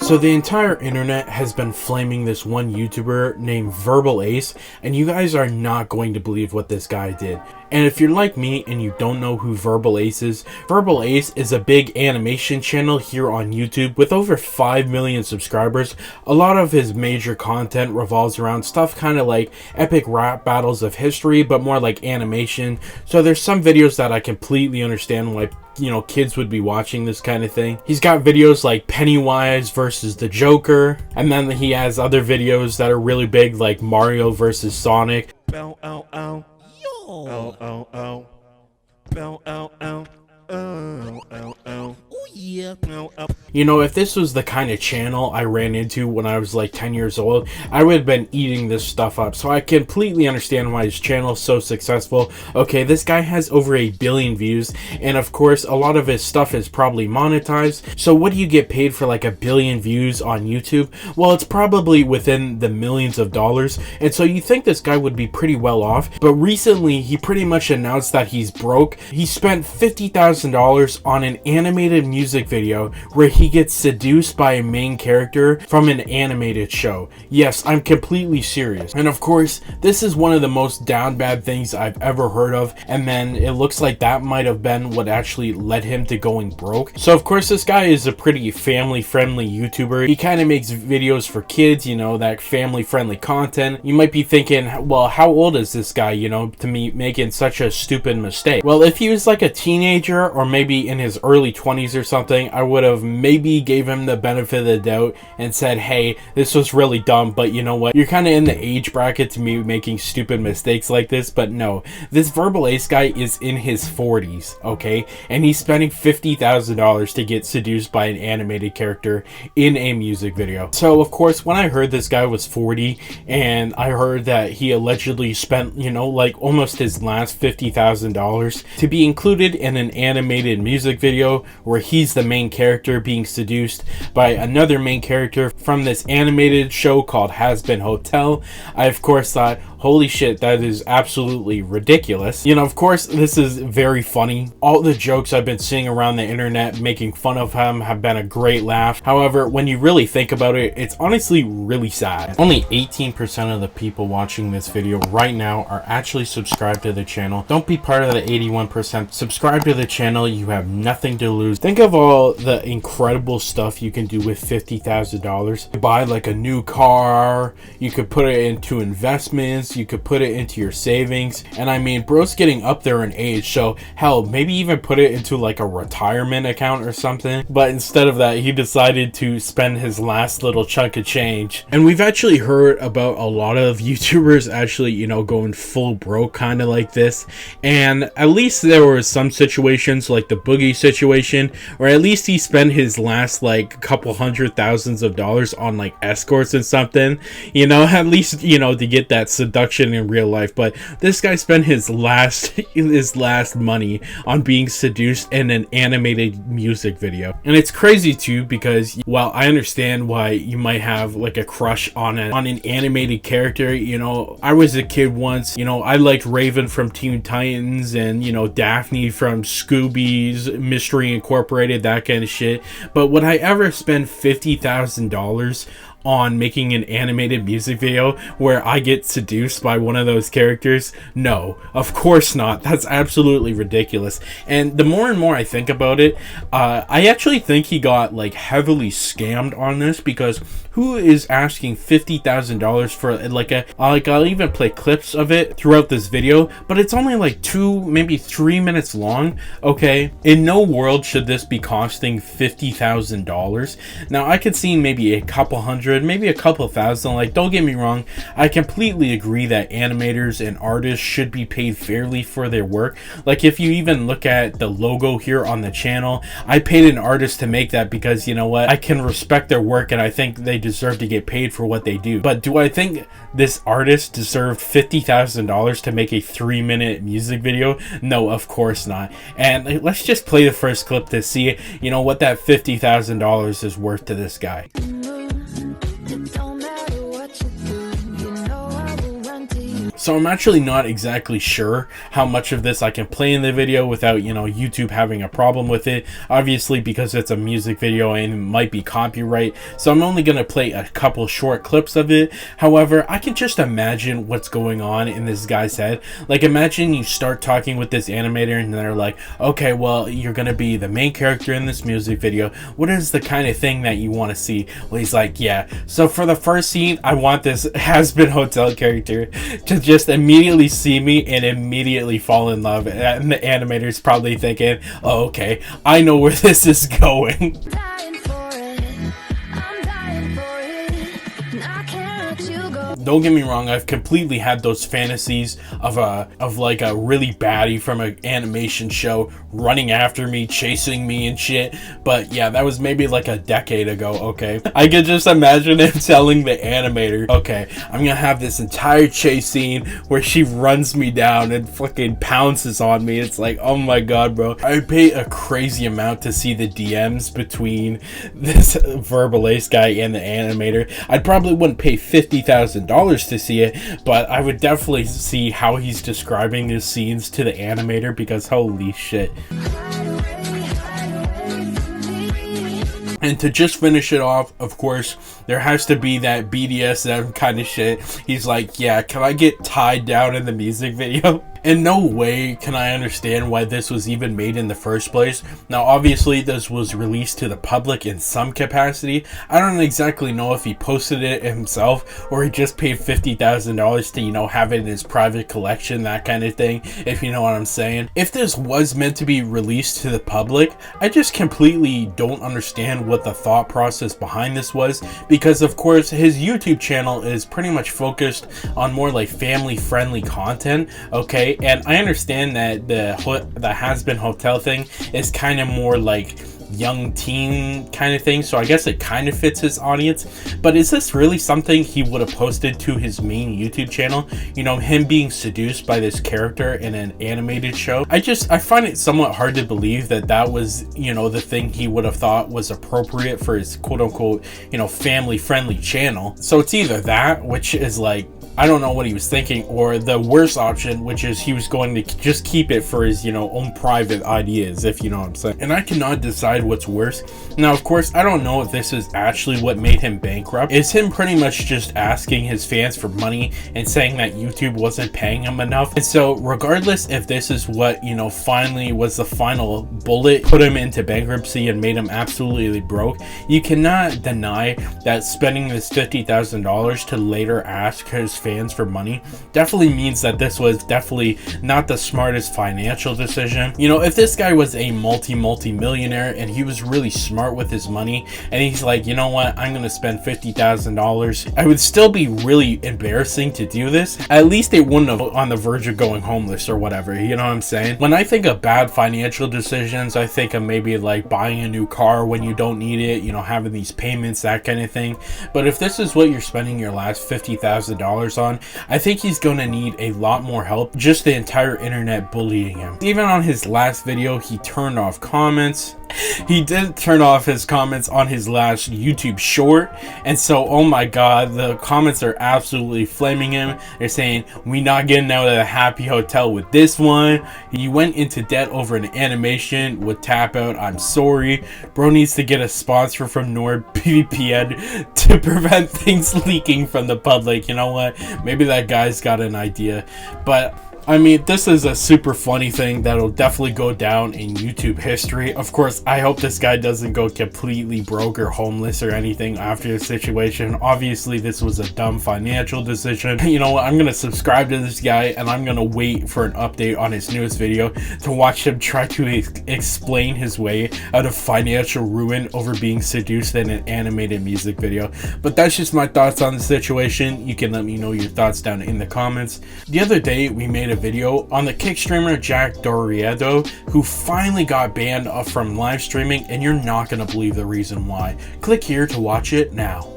So the entire internet has been flaming this one YouTuber named Verbalase, and you guys are not going to believe what this guy did. And if you're like me and you don't know who Verbalase is a big animation channel here on YouTube with over 5 million subscribers. A lot of his major content revolves around stuff kind of like epic rap battles of history, but more like animation. So there's some videos that I completely understand why, you know, kids would be watching this kind of thing. He's got videos like Pennywise versus the Joker, and then he has other videos that are really big like Mario versus Sonic. Ow, ow, ow. Yo. Ow, ow, ow. Ow, ow, ow. Ow, ow, ow. Oh yeah. Ow, ow. You know, if this was the kind of channel I ran into when I was like 10 years old, I would have been eating this stuff up. So I completely understand why his channel is so successful. Okay, this guy has over 1 billion views, and of course a lot of his stuff is probably monetized. So what do you get paid for like 1 billion views on YouTube? Well, it's probably within the millions of dollars, and so you think this guy would be pretty well off. But recently he pretty much announced that he's broke. He spent $50,000 on an animated music video where he gets seduced by a main character from an animated show. Yes, I'm completely serious. And of course, this is one of the most down bad things I've ever heard of, and then it looks like that might have been what actually led him to going broke. So of course this guy is a pretty family friendly YouTuber. He kind of makes videos for kids, you know, that family friendly content. You might be thinking, well, how old is this guy, you know, to me making such a stupid mistake? Well, if he was like a teenager or maybe in his early 20s or something, I would have maybe gave him the benefit of the doubt and said, hey, this was really dumb, but you know what, you're kind of in the age bracket to me making stupid mistakes like this. But no, this Verbalase guy is in his 40s, okay, and he's spending $50,000 to get seduced by an animated character in a music video. So of course, when I heard this guy was 40 and I heard that he allegedly spent, you know, like almost his last $50,000 to be included in an animated music video where he's the main character being seduced by another main character from this animated show called Hazbin Hotel, I of course thought, holy shit, that is absolutely ridiculous. You know, of course, this is very funny. All the jokes I've been seeing around the internet making fun of him have been a great laugh. However, when you really think about it, it's honestly really sad. Only 18% of the people watching this video right now are actually subscribed to the channel. Don't be part of the 81%. Subscribe to the channel. You have nothing to lose. Think of all the incredible stuff you can do with $50,000. Buy like a new car. You could put it into investments. You could put it into your savings, and I mean, bro's getting up there in age, so hell, maybe even put it into like a retirement account or something. But instead of that, he decided to spend his last little chunk of change. And we've actually heard about a lot of YouTubers actually, you know, going full broke kind of like this, and at least there were some situations like the Boogie situation where at least he spent his last like couple $100,000s on like escorts and something, you know, at least, you know, to get that seduction in real life. But this guy spent his last money on being seduced in an animated music video. And it's crazy too, because while I understand why you might have like a crush on an animated character, you know, I was a kid once, you know, I liked Raven from Teen Titans and, you know, Daphne from Scooby's Mystery Incorporated, that kind of shit. But would I ever spend $50,000 on making an animated music video where I get seduced by one of those characters? No, of course not. That's absolutely ridiculous. And the more and more I think about it, I actually think he got like heavily scammed on this, because who is asking $50,000 for like I'll even play clips of it throughout this video, but it's only like 2, maybe 3 minutes long. Okay, in no world should this be costing $50,000. Now I could see maybe a couple hundred, maybe a couple thousand. Like, don't get me wrong, I completely agree that animators and artists should be paid fairly for their work. Like, if you even look at the logo here on the channel, I paid an artist to make that because, you know what, I can respect their work and I think they deserve to get paid for what they do. But do I think this artist deserved $50,000 to make a 3-minute music video? No, of course not. And let's just play the first clip to see, you know, what that $50,000 is worth to this guy. So I'm actually not exactly sure how much of this I can play in the video without, you know, YouTube having a problem with it. Obviously, because it's a music video and it might be copyright. So I'm only going to play a couple short clips of it. However, I can just imagine what's going on in this guy's head. Like, imagine you start talking with this animator and they're like, okay, well, you're going to be the main character in this music video. What is the kind of thing that you want to see? Well, he's like, yeah, so for the first scene, I want this has-been hotel character to just immediately see me and immediately fall in love. And the animator's probably thinking, oh, okay, I know where this is going. Don't get me wrong, I've completely had those fantasies of like a really baddie from an animation show running after me, chasing me and shit. But yeah, that was maybe like a decade ago, okay? I could just imagine him telling the animator, okay, I'm gonna have this entire chase scene where she runs me down and fucking pounces on me. It's like, oh my god, bro. I would pay a crazy amount to see the DMs between this Verbalase guy and the animator. I probably wouldn't pay $50,000 to see it, but I would definitely see how he's describing his scenes to the animator, because holy shit. And to just finish it off, of course, there has to be that BDSM kind of shit. He's like, yeah, can I get tied down in the music video? In no way can I understand why this was even made in the first place. Now, obviously, this was released to the public in some capacity. I don't exactly know if he posted it himself or he just paid $50,000 to, you know, have it in his private collection, that kind of thing, if you know what I'm saying. If this was meant to be released to the public, I just completely don't understand what the thought process behind this was, because, of course, his YouTube channel is pretty much focused on more like family-friendly content, okay? And I understand that the has-been hotel thing is kind of more like young teen kind of thing, so I guess it kind of fits his audience. But is this really something he would have posted to his main YouTube channel? You know, him being seduced by this character in an animated show? I find it somewhat hard to believe that that was, you know, the thing he would have thought was appropriate for his quote-unquote, you know, family-friendly channel. So it's either that, which is like, I don't know what he was thinking, or the worst option, which is he was going to just keep it for his, you know, own private ideas, if you know what I'm saying. And I cannot decide what's worse. Now, of course, I don't know if this is actually what made him bankrupt. Is him pretty much just asking his fans for money and saying that YouTube wasn't paying him enough. And so regardless if this is what, you know, finally was the final bullet, put him into bankruptcy and made him absolutely broke, you cannot deny that spending this $50,000 to later ask his fans for money definitely means that this was definitely not the smartest financial decision. You know, if this guy was a multi-millionaire and he was really smart with his money and he's like, you know what, I'm gonna spend $50,000, I would still be really embarrassing to do this. At least it wouldn't have on the verge of going homeless or whatever, you know what I'm saying? When I think of bad financial decisions, I think of maybe like buying a new car when you don't need it, you know, having these payments, that kind of thing. But if this is what you're spending your last $50,000 on, I think he's gonna need a lot more help. Just the entire internet bullying him. Even on his last video, he turned off comments. He did turn off his comments on his last YouTube short, and so, oh my god, the comments are absolutely flaming him. They're saying, we not getting out of the happy hotel with this one. You went into debt over an animation with tap out, I'm sorry. Bro needs to get a sponsor from NordVPN to prevent things leaking from the public. You know what, maybe that guy's got an idea. But I mean, this is a super funny thing that'll definitely go down in YouTube history. Of course, I hope this guy doesn't go completely broke or homeless or anything after this situation. Obviously, this was a dumb financial decision. You know what? I'm going to subscribe to this guy and I'm going to wait for an update on his newest video to watch him try to explain his way out of financial ruin over being seduced in an animated music video. But that's just my thoughts on the situation. You can let me know your thoughts down in the comments. The other day, we made a video on the kick streamer Jack Doriedo, who finally got banned from live streaming, and you're not going to believe the reason why. Click here to watch it now.